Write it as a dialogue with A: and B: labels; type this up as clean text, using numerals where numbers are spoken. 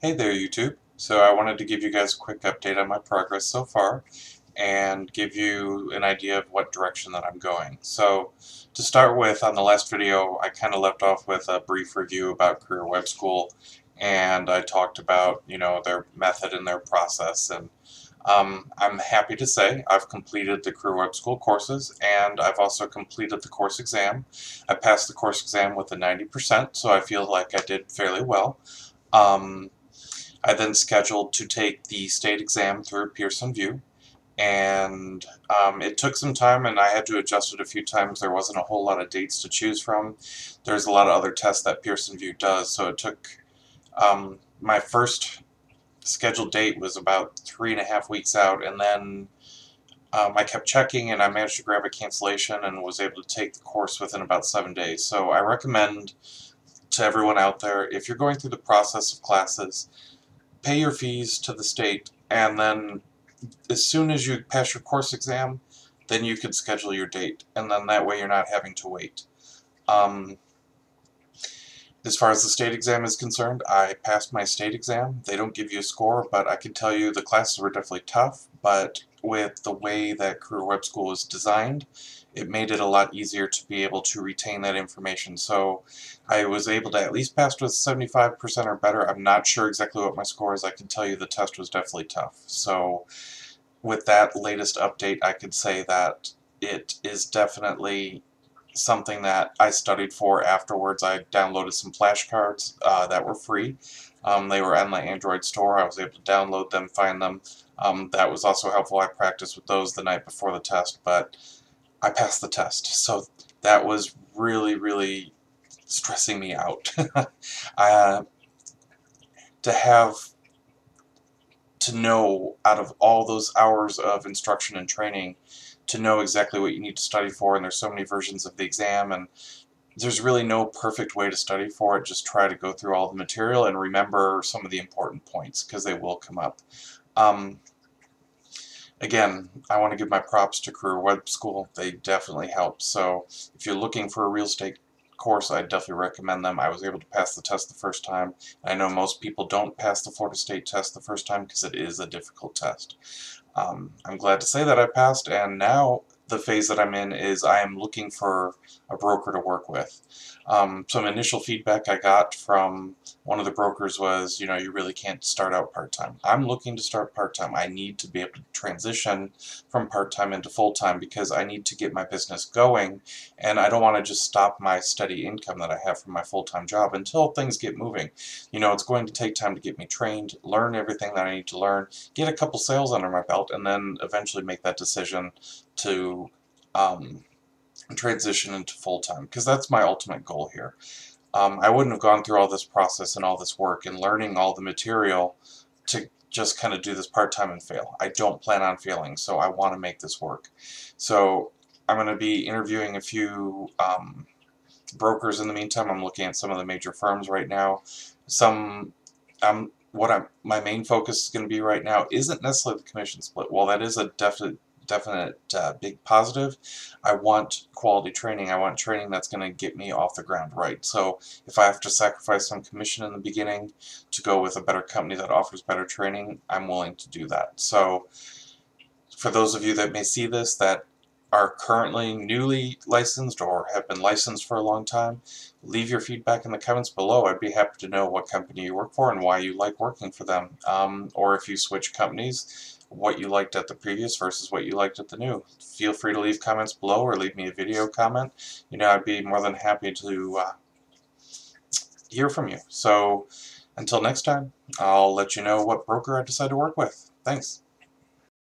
A: Hey there YouTube. So I wanted to give you guys a quick update on my progress so far and give you an idea of what direction that I'm going. So to start with, on the last video I kind of left off with a brief review about Career Web School, and I talked about, their method and their process, and I'm happy to say I've completed the Career Web School courses, and I've also completed the course exam. I passed the course exam with a 90%, so I feel like I did fairly well. Um, I then scheduled to take the state exam through Pearson VUE, and it took some time, and I had to adjust it a few times. There wasn't a whole lot of dates to choose from. There's a lot of other tests that Pearson VUE does, so it took my first scheduled date was about 3.5 weeks out, and then I kept checking, and I managed to grab a cancellation and was able to take the course within about 7 days. So I recommend to everyone out there, if you're going through the process of classes, pay your fees to the state, and then as soon as you pass your course exam, then you can schedule your date, and then that way you're not having to wait. As far as the state exam is concerned, I passed my state exam. They don't give you a score, but I can tell you the classes were definitely tough, but with the way that Career Web School is designed, it made it a lot easier to be able to retain that information. So I was able to at least pass with 75% or better. I'm not sure exactly what my score is. I can tell you the test was definitely tough. So with that latest update, I could say that it is definitely something that I studied for afterwards. I downloaded some flashcards that were free. They were on the Android store. I was able to download them, find them. That was also helpful. I practiced with those the night before the test, but I passed the test. So that was really, really stressing me out. To have to know, out of all those hours of instruction and training, to know exactly what you need to study for, and there's so many versions of the exam, and there's really no perfect way to study for it. Just try to go through all the material and remember some of the important points, because they will come up. Again, I want to give my props to Career Web School. They definitely help. So if you're looking for a real estate course, I definitely recommend them. I was able to pass the test the first time. I know most people don't pass the Florida State test the first time because it is a difficult test. I'm glad to say that I passed, and now the phase that I'm in is I am looking for a broker to work with. Some initial feedback I got from one of the brokers was, you really can't start out part-time. I'm looking to start part-time. I need to be able to transition from part-time into full-time because I need to get my business going, and I don't want to just stop my steady income that I have from my full-time job until things get moving. It's going to take time to get me trained, learn everything that I need to learn, get a couple sales under my belt, and then eventually make that decision to transition into full-time, because that's my ultimate goal here. I wouldn't have gone through all this process and all this work and learning all the material to just kind of do this part-time and fail. I don't plan on failing, so I want to make this work. So I'm going to be interviewing a few brokers in the meantime. I'm looking at some of the major firms right now. My main focus is going to be right now isn't necessarily the commission split. Well, that is a definite big positive. I want quality training. I want training that's going to get me off the ground right. So if I have to sacrifice some commission in the beginning to go with a better company that offers better training, I'm willing to do that. So for those of you that may see this that are currently newly licensed or have been licensed for a long time, leave your feedback in the comments below. I'd be happy to know what company you work for and why you like working for them. Or if you switch companies, what you liked at the previous versus what you liked at the new. Feel free to leave comments below or leave me a video comment. I'd be more than happy to hear from you. So until next time, I'll let you know what broker I decide to work with. Thanks.